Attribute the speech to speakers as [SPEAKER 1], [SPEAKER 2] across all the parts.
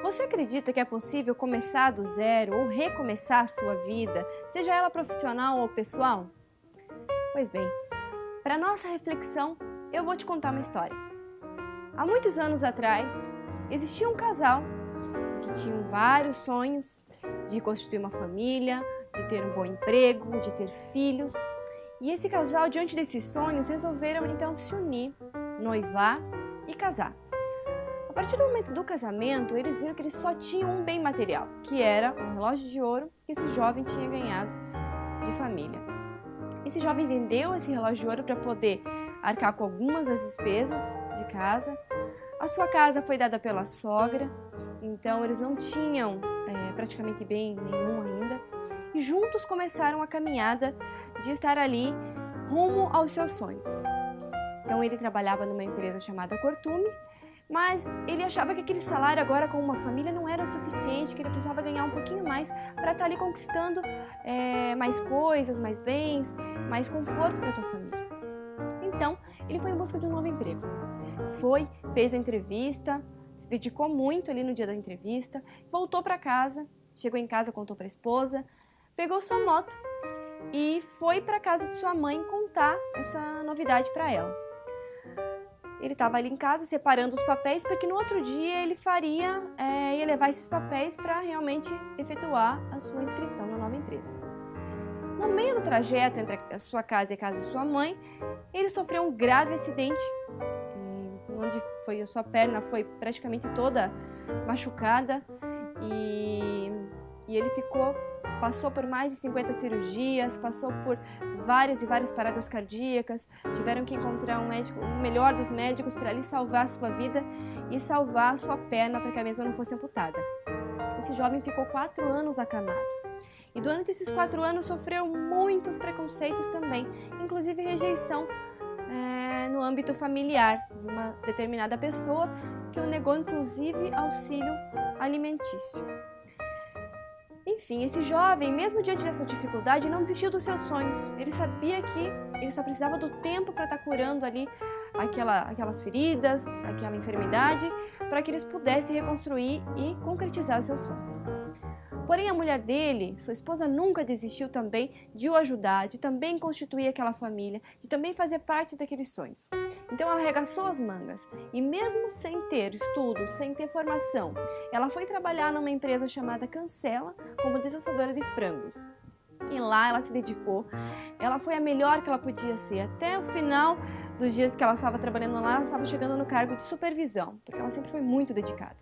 [SPEAKER 1] Você acredita que é possível começar do zero ou recomeçar a sua vida, seja ela profissional ou pessoal? Pois bem, para nossa reflexão, eu vou te contar uma história. Há muitos anos atrás, existia um casal que tinham vários sonhos de constituir uma família, de ter um bom emprego, de ter filhos. E esse casal, diante desses sonhos, resolveram então se unir, noivar e casar. A partir do momento do casamento, eles viram que eles só tinham um bem material, que era um relógio de ouro que esse jovem tinha ganhado de família. Esse jovem vendeu esse relógio de ouro para poder arcar com algumas das despesas de casa. A sua casa foi dada pela sogra, então eles não tinham praticamente bem nenhum ainda. E juntos começaram a caminhada de estar ali rumo aos seus sonhos. Então ele trabalhava numa empresa chamada Cortume, mas ele achava que aquele salário agora com uma família não era o suficiente, que ele precisava ganhar um pouquinho mais para estar ali conquistando mais coisas, mais bens, mais conforto para a tua família. Então ele foi em busca de um novo emprego. Fez a entrevista, se dedicou muito ali no dia da entrevista, voltou para casa, chegou em casa, contou para a esposa, pegou sua moto e foi para a casa de sua mãe contar essa novidade para ela. Ele estava ali em casa separando os papéis porque no outro dia ele ia levar esses papéis para realmente efetuar a sua inscrição na nova empresa. No meio do trajeto entre a sua casa e a casa de sua mãe, ele sofreu um grave acidente, onde a sua perna foi praticamente toda machucada e ele passou por mais de 50 cirurgias, passou por várias e várias paradas cardíacas, tiveram que encontrar o melhor dos médicos para ali salvar a sua vida e salvar a sua perna para que a mesma não fosse amputada. Esse jovem ficou 4 anos acamado e durante esses 4 anos sofreu muitos preconceitos também, inclusive rejeição no âmbito familiar, de uma determinada pessoa que o negou inclusive auxílio alimentício. Enfim, esse jovem, mesmo diante dessa dificuldade, não desistiu dos seus sonhos. Ele sabia que ele só precisava do tempo para estar curando ali aquelas feridas, aquela enfermidade, para que eles pudessem reconstruir e concretizar os seus sonhos. Porém, a mulher dele, sua esposa, nunca desistiu também de o ajudar, de também constituir aquela família, de também fazer parte daqueles sonhos. Então ela arregaçou as mangas e mesmo sem ter estudo, sem ter formação, ela foi trabalhar numa empresa chamada Cancela como desassadora de frangos. E lá ela se dedicou, ela foi a melhor que ela podia ser. Até o final dos dias que ela estava trabalhando lá, ela estava chegando no cargo de supervisão, porque ela sempre foi muito dedicada.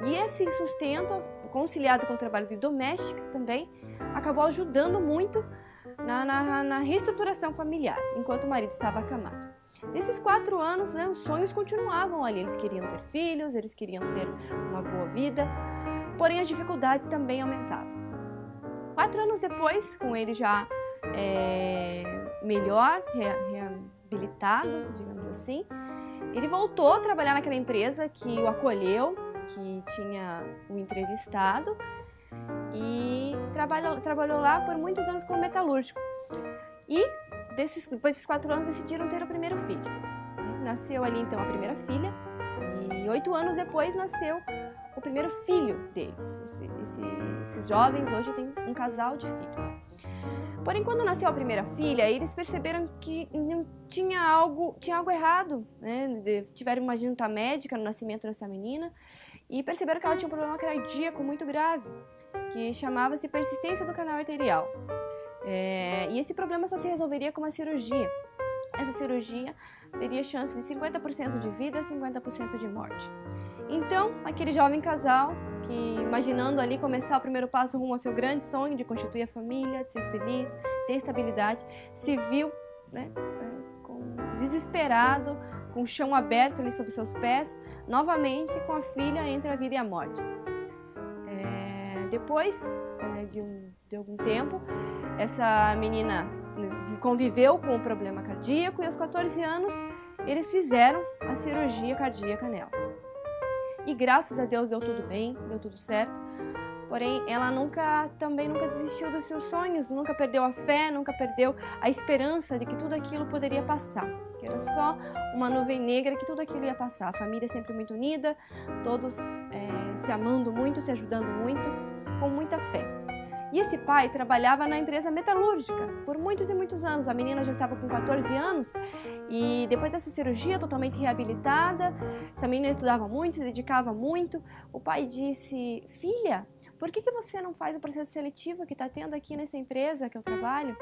[SPEAKER 1] E esse sustento, conciliado com o trabalho de doméstica também, acabou ajudando muito na reestruturação familiar, enquanto o marido estava acamado. Nesses 4 anos, os sonhos continuavam ali. Eles queriam ter filhos, eles queriam ter uma boa vida, porém as dificuldades também aumentavam. 4 anos depois, com ele já melhor, reabilitado, digamos assim, ele voltou a trabalhar naquela empresa que o acolheu, que tinha o entrevistado e trabalhou lá por muitos anos como metalúrgico. E depois desses 4 anos decidiram ter o primeiro filho. Nasceu ali então a primeira filha e 8 anos depois nasceu o primeiro filho deles. Esses jovens hoje têm um casal de filhos. Porém, quando nasceu a primeira filha, eles perceberam que tinha algo errado, né? Tiveram uma junta médica no nascimento dessa menina e perceberam que ela tinha um problema cardíaco muito grave, que chamava-se persistência do canal arterial. E esse problema só se resolveria com uma cirurgia. Essa cirurgia teria chances de 50% de vida e 50% de morte. Então, aquele jovem casal, que imaginando ali começar o primeiro passo rumo ao seu grande sonho de constituir a família, de ser feliz, ter estabilidade, se viu desesperado, com o chão aberto ali sob seus pés, novamente com a filha entre a vida e a morte. Depois de algum tempo, essa menina conviveu com o problema cardíaco e aos 14 anos eles fizeram a cirurgia cardíaca nela. E graças a Deus deu tudo bem, deu tudo certo. Porém, ela também nunca desistiu dos seus sonhos, nunca perdeu a fé, nunca perdeu a esperança de que tudo aquilo poderia passar. que era só uma nuvem negra, que tudo aquilo ia passar. A família sempre muito unida, todos se amando muito, se ajudando muito, com muita fé. E esse pai trabalhava na empresa metalúrgica por muitos e muitos anos. A menina já estava com 14 anos e depois dessa cirurgia totalmente reabilitada, essa menina estudava muito, se dedicava muito. O pai disse: filha, por que você não faz o processo seletivo que está tendo aqui nessa empresa que eu trabalho?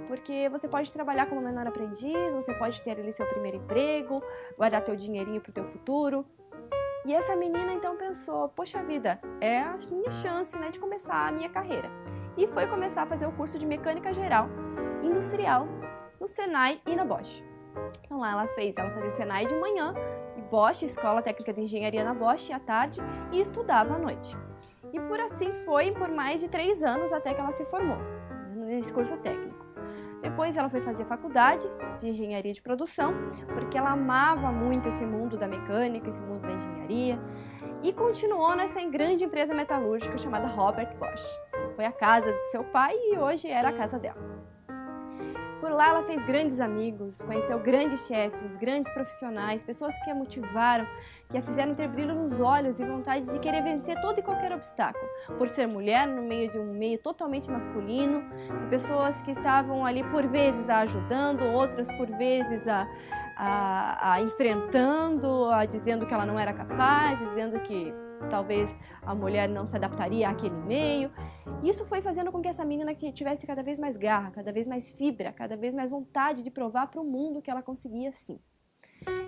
[SPEAKER 1] Porque você pode trabalhar como menor aprendiz, você pode ter ali seu primeiro emprego, guardar teu dinheirinho para o teu futuro. E essa menina então pensou: poxa vida, é a minha chance, né, de começar a minha carreira. E foi começar a fazer o curso de mecânica geral industrial no Senai e na Bosch. Então lá ela fazia Senai de manhã e Bosch, Escola Técnica de Engenharia na Bosch, à tarde, e estudava à noite. E por assim foi por mais de 3 anos até que ela se formou nesse curso técnico. Depois ela foi fazer faculdade de engenharia de produção, porque ela amava muito esse mundo da mecânica, esse mundo da engenharia, e continuou nessa grande empresa metalúrgica chamada Robert Bosch. Foi a casa de seu pai e hoje era a casa dela. Por lá ela fez grandes amigos, conheceu grandes chefes, grandes profissionais, pessoas que a motivaram, que a fizeram ter brilho nos olhos e vontade de querer vencer todo e qualquer obstáculo. Por ser mulher, no meio de um meio totalmente masculino, de pessoas que estavam ali por vezes a ajudando, outras por vezes a enfrentando, dizendo que ela não era capaz, dizendo que talvez a mulher não se adaptaria àquele meio. Isso foi fazendo com que essa menina que tivesse cada vez mais garra, cada vez mais fibra, cada vez mais vontade de provar para o mundo que ela conseguia sim.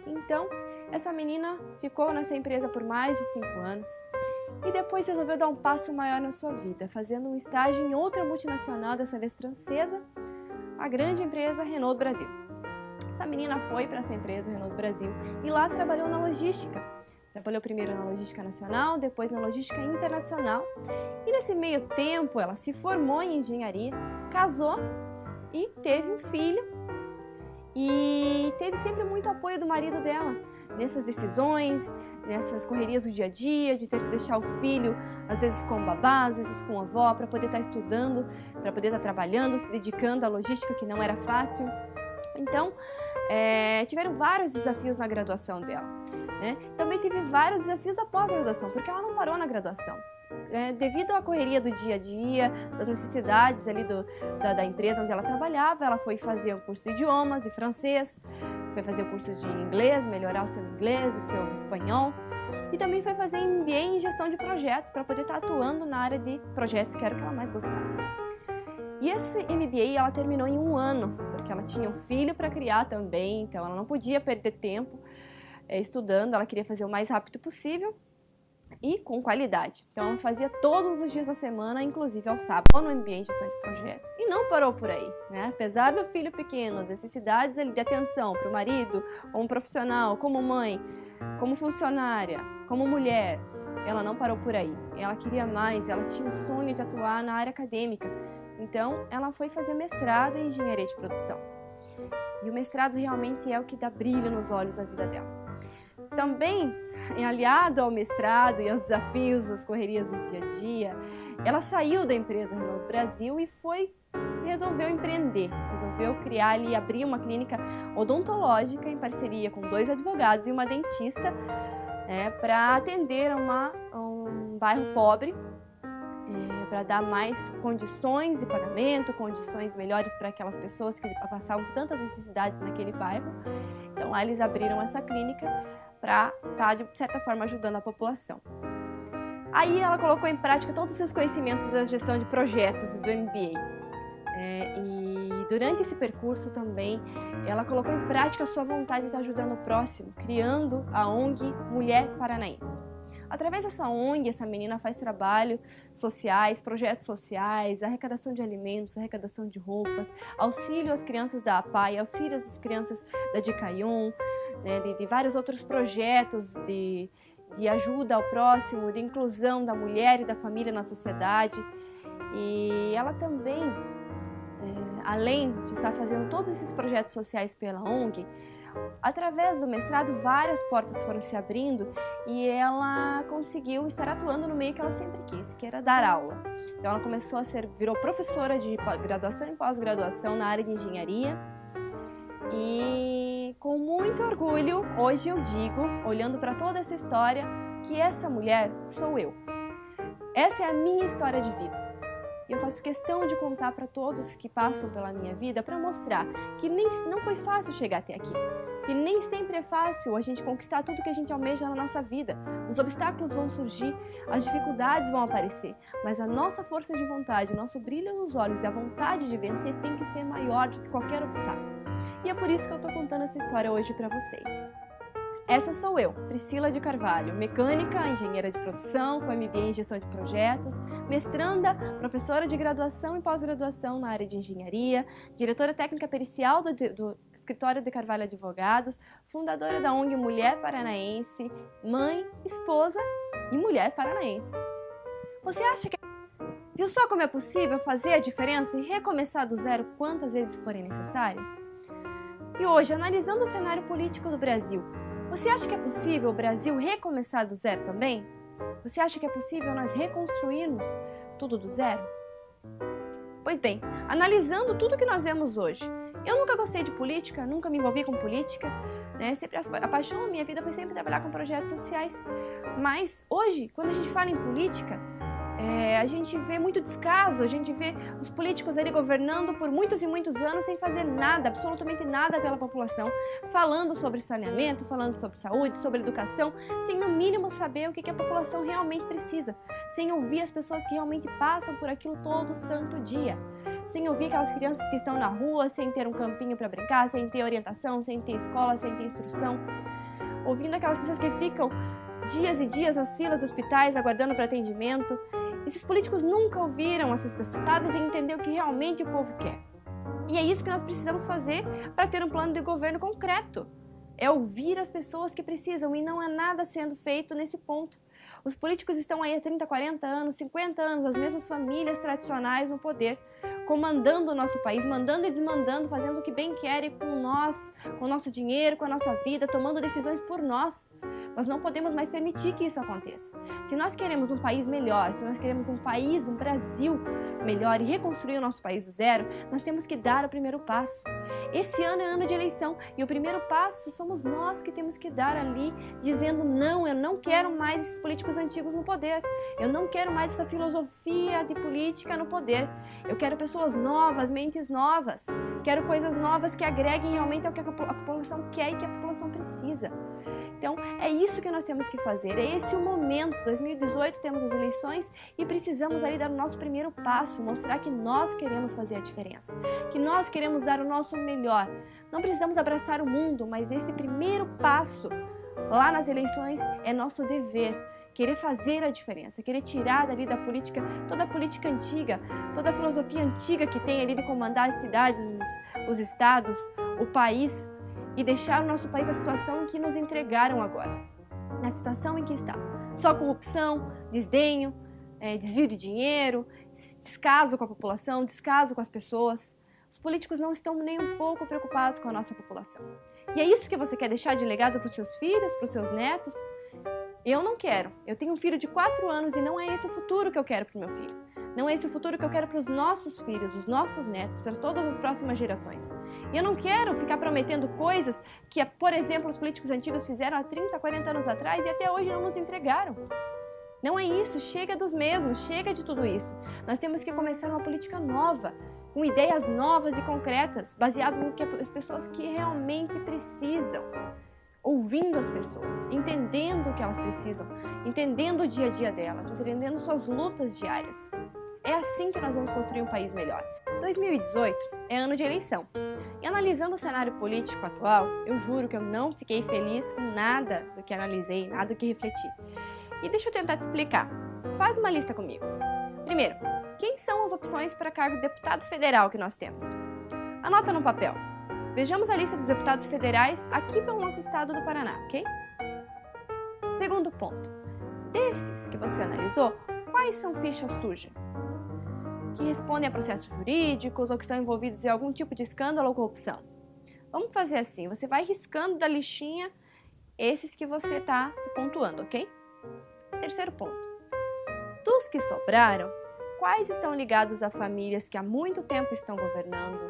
[SPEAKER 1] Então, essa menina ficou nessa empresa por mais de 5 anos e depois resolveu dar um passo maior na sua vida, fazendo um estágio em outra multinacional, dessa vez francesa, a grande empresa Renault do Brasil. Essa menina foi para essa empresa Renault do Brasil e lá trabalhou na logística. Trabalhou primeiro na logística nacional, depois na logística internacional. E nesse meio tempo ela se formou em engenharia, casou e teve um filho. E teve sempre muito apoio do marido dela nessas decisões, nessas correrias do dia a dia, de ter que deixar o filho, às vezes com o babá, às vezes com a avó, para poder estar estudando, para poder estar trabalhando, se dedicando à logística, que não era fácil. Então, tiveram vários desafios na graduação dela, né? Também teve vários desafios após a graduação, porque ela não parou na graduação. Devido à correria do dia a dia, das necessidades ali da empresa onde ela trabalhava, ela foi fazer o curso de idiomas e francês, foi fazer o curso de inglês, melhorar o seu inglês, o seu espanhol, e também foi fazer MBA em gestão de projetos, para poder estar atuando na área de projetos, que era o que ela mais gostava. E esse MBA ela terminou em 1 ano, porque ela tinha um filho para criar também, então ela não podia perder tempo estudando, ela queria fazer o mais rápido possível e com qualidade. Então ela fazia todos os dias da semana, inclusive ao sábado, no MBA em gestão de projetos. E não parou por aí, né? Apesar do filho pequeno, das necessidades de atenção para o marido, como profissional, como mãe, como funcionária, como mulher, ela não parou por aí. Ela queria mais, ela tinha o sonho de atuar na área acadêmica. Então, ela foi fazer mestrado em engenharia de produção. E o mestrado realmente é o que dá brilho nos olhos da vida dela. Também, aliado ao mestrado e aos desafios, às correrias do dia a dia, ela saiu da empresa Renault do Brasil e resolveu empreender. Resolveu criar e abrir uma clínica odontológica em parceria com 2 advogados e uma dentista, para atender um bairro pobre, para dar mais condições de pagamento, condições melhores para aquelas pessoas que passavam por tantas necessidades naquele bairro. Então lá eles abriram essa clínica para estar, de certa forma, ajudando a população. Aí ela colocou em prática todos os seus conhecimentos da gestão de projetos do MBA. E durante esse percurso também, ela colocou em prática a sua vontade de estar ajudando o próximo, criando a ONG Mulher Paranaense. Através dessa ONG, essa menina faz trabalhos sociais, projetos sociais, arrecadação de alimentos, arrecadação de roupas, auxílio às crianças da APAE, auxílio às crianças da Dicaion, de vários outros projetos de ajuda ao próximo, de inclusão da mulher e da família na sociedade. E ela também, além de estar fazendo todos esses projetos sociais pela ONG, através do mestrado, várias portas foram se abrindo e ela conseguiu estar atuando no meio que ela sempre quis, que era dar aula. Então ela virou professora de graduação e pós-graduação na área de engenharia e Com muito orgulho, hoje eu digo, olhando para toda essa história, que essa mulher sou eu. Essa é a minha história de vida. E eu faço questão de contar para todos que passam pela minha vida para mostrar que não foi fácil chegar até aqui. Que nem sempre é fácil a gente conquistar tudo que a gente almeja na nossa vida. Os obstáculos vão surgir, as dificuldades vão aparecer, mas a nossa força de vontade, o nosso brilho nos olhos e a vontade de vencer tem que ser maior do que qualquer obstáculo. E é por isso que eu estou contando essa história hoje para vocês. Essa sou eu, Priscila de Carvalho, mecânica, engenheira de produção, com MBA em gestão de projetos, mestranda, professora de graduação e pós-graduação na área de engenharia, diretora técnica pericial do Escritório de Carvalho Advogados, fundadora da ONG Mulher Paranaense, mãe, esposa e mulher paranaense. Você acha que... Viu só como é possível fazer a diferença e recomeçar do zero quantas vezes forem necessárias? E hoje, analisando o cenário político do Brasil, você acha que é possível o Brasil recomeçar do zero também? Você acha que é possível nós reconstruirmos tudo do zero? Pois bem, analisando tudo que nós vemos hoje, eu nunca gostei de política, nunca me envolvi com política, né? Sempre a paixão da minha vida foi sempre trabalhar com projetos sociais. Mas hoje, quando a gente fala em política, a gente vê muito descaso, a gente vê os políticos ali governando por muitos e muitos anos sem fazer nada, absolutamente nada pela população, falando sobre saneamento, falando sobre saúde, sobre educação, sem no mínimo saber o que a população realmente precisa, sem ouvir as pessoas que realmente passam por aquilo todo santo dia, sem ouvir aquelas crianças que estão na rua, sem ter um campinho para brincar, sem ter orientação, sem ter escola, sem ter instrução, ouvindo aquelas pessoas que ficam dias e dias nas filas dos hospitais aguardando para atendimento. Esses políticos nunca ouviram essas pessoas e entender o que realmente o povo quer. E é isso que nós precisamos fazer para ter um plano de governo concreto. É ouvir as pessoas que precisam e não há nada sendo feito nesse ponto. Os políticos estão aí há 30, 40 anos, 50 anos, as mesmas famílias tradicionais no poder, comandando o nosso país, mandando e desmandando, fazendo o que bem querem com nós, com o nosso dinheiro, com a nossa vida, tomando decisões por nós. Nós não podemos mais permitir que isso aconteça. Se nós queremos um país melhor, se nós queremos um país, um Brasil melhor e reconstruir o nosso país do zero, nós temos que dar o primeiro passo. Esse ano é ano de eleição e o primeiro passo somos nós que temos que dar ali, dizendo não, eu não quero mais esses políticos antigos no poder. Eu não quero mais essa filosofia de política no poder. Eu quero pessoas novas, mentes novas. Quero coisas novas que agreguem realmente ao que a população quer e que a população precisa. Então, é isso que nós temos que fazer, é esse o momento. 2018 temos as eleições e precisamos ali dar o nosso primeiro passo, mostrar que nós queremos fazer a diferença, que nós queremos dar o nosso melhor. Não precisamos abraçar o mundo, mas esse primeiro passo lá nas eleições é nosso dever. Querer fazer a diferença, querer tirar dali da política, toda a política antiga, toda a filosofia antiga que tem ali de comandar as cidades, os estados, o país, e deixar o nosso país na situação em que nos entregaram agora, na situação em que está. Só corrupção, desdenho, desvio de dinheiro, descaso com a população, descaso com as pessoas. Os políticos não estão nem um pouco preocupados com a nossa população. E é isso que você quer deixar de legado para os seus filhos, para os seus netos? Eu não quero. Eu tenho um filho de 4 anos e não é esse o futuro que eu quero para o meu filho. Não é esse o futuro que eu quero para os nossos filhos, os nossos netos, para todas as próximas gerações. E eu não quero ficar prometendo coisas que, por exemplo, os políticos antigos fizeram há 30, 40 anos atrás e até hoje não nos entregaram. Não é isso, chega dos mesmos, chega de tudo isso. Nós temos que começar uma política nova, com ideias novas e concretas, baseadas no que as pessoas que realmente precisam. Ouvindo as pessoas, entendendo o que elas precisam, entendendo o dia a dia delas, entendendo suas lutas diárias. É assim que nós vamos construir um país melhor. 2018 é ano de eleição. E analisando o cenário político atual, eu juro que eu não fiquei feliz com nada do que analisei, nada do que refleti. E deixa eu tentar te explicar. Faz uma lista comigo. Primeiro, quem são as opções para cargo de deputado federal que nós temos? Anota no papel. Vejamos a lista dos deputados federais aqui pelo nosso estado do Paraná, ok? Segundo ponto. Desses que você analisou, quais são fichas sujas? Que respondem a processos jurídicos ou que estão envolvidos em algum tipo de escândalo ou corrupção? Vamos fazer assim, você vai riscando da listinha esses que você está pontuando, ok? Terceiro ponto. Dos que sobraram, quais estão ligados a famílias que há muito tempo estão governando,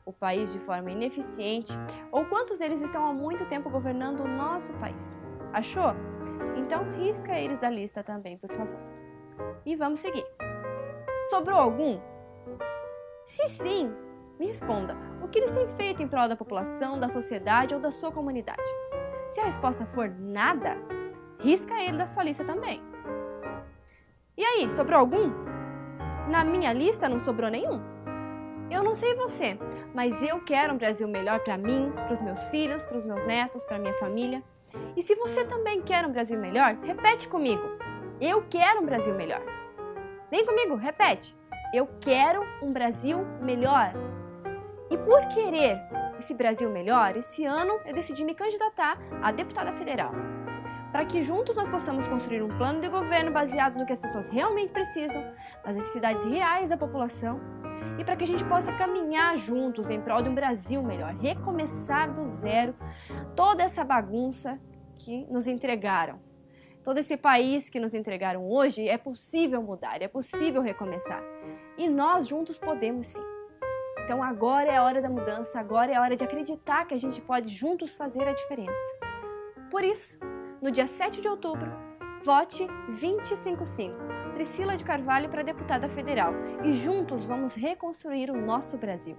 [SPEAKER 1] o país de forma ineficiente ou quantos deles estão há muito tempo governando o nosso país? Achou? Então risca eles da lista também, por favor. E vamos seguir. Sobrou algum? Se sim, me responda, o que eles têm feito em prol da população, da sociedade ou da sua comunidade? Se a resposta for nada, risca ele da sua lista também. E aí, sobrou algum? Na minha lista não sobrou nenhum. Eu não sei você, mas eu quero um Brasil melhor para mim, para os meus filhos, para os meus netos, para minha família. E se você também quer um Brasil melhor, repete comigo. Eu quero um Brasil melhor. Vem comigo, repete. Eu quero um Brasil melhor. E por querer esse Brasil melhor, esse ano eu decidi me candidatar a deputada federal. Para que juntos nós possamos construir um plano de governo baseado no que as pessoas realmente precisam, nas necessidades reais da população, e para que a gente possa caminhar juntos em prol de um Brasil melhor, recomeçar do zero toda essa bagunça que nos entregaram. Todo esse país que nos entregaram hoje é possível mudar, é possível recomeçar. E nós juntos podemos sim. Então agora é a hora da mudança, agora é a hora de acreditar que a gente pode juntos fazer a diferença. Por isso, no dia 7 de outubro, vote 255, Priscila de Carvalho para deputada federal. E juntos vamos reconstruir o nosso Brasil.